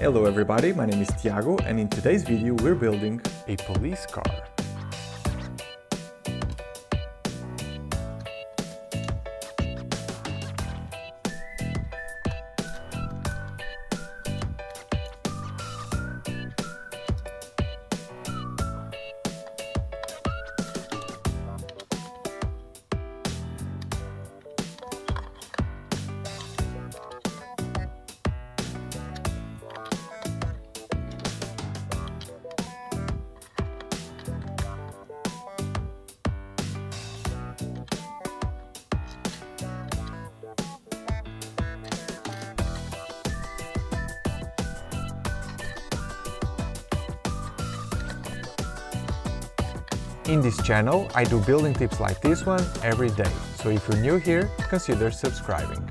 Hello everybody, my name is Tiago and in today's video we're building a police car. In this channel, I do building tips like this one every day, so if you're new here, consider subscribing.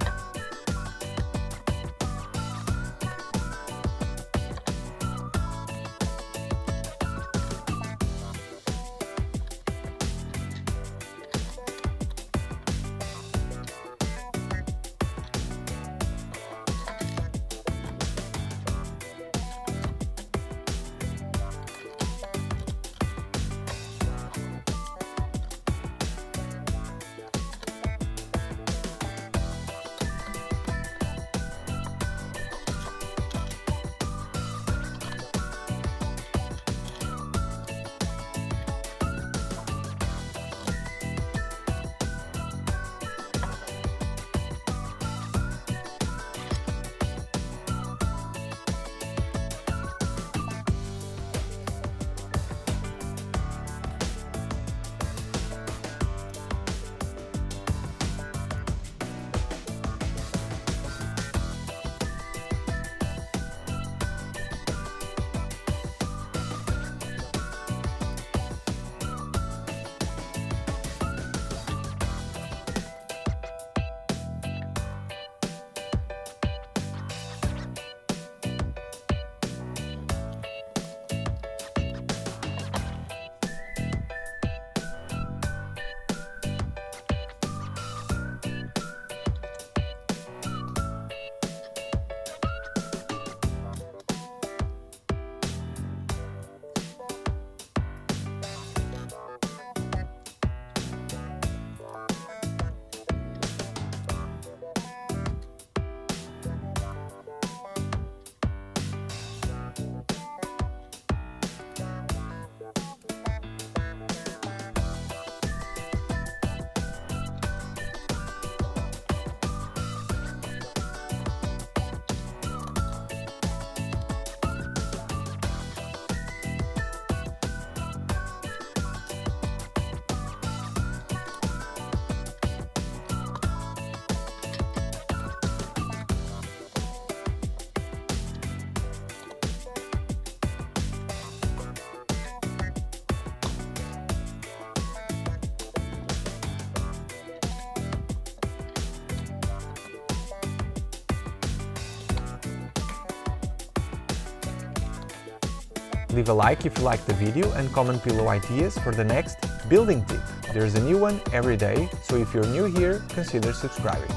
Leave a like if you liked the video and comment below ideas for the next building tip. There's a new one every day, so if you're new here, consider subscribing.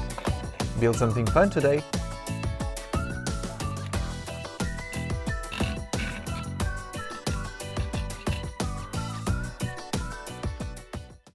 Build something fun today!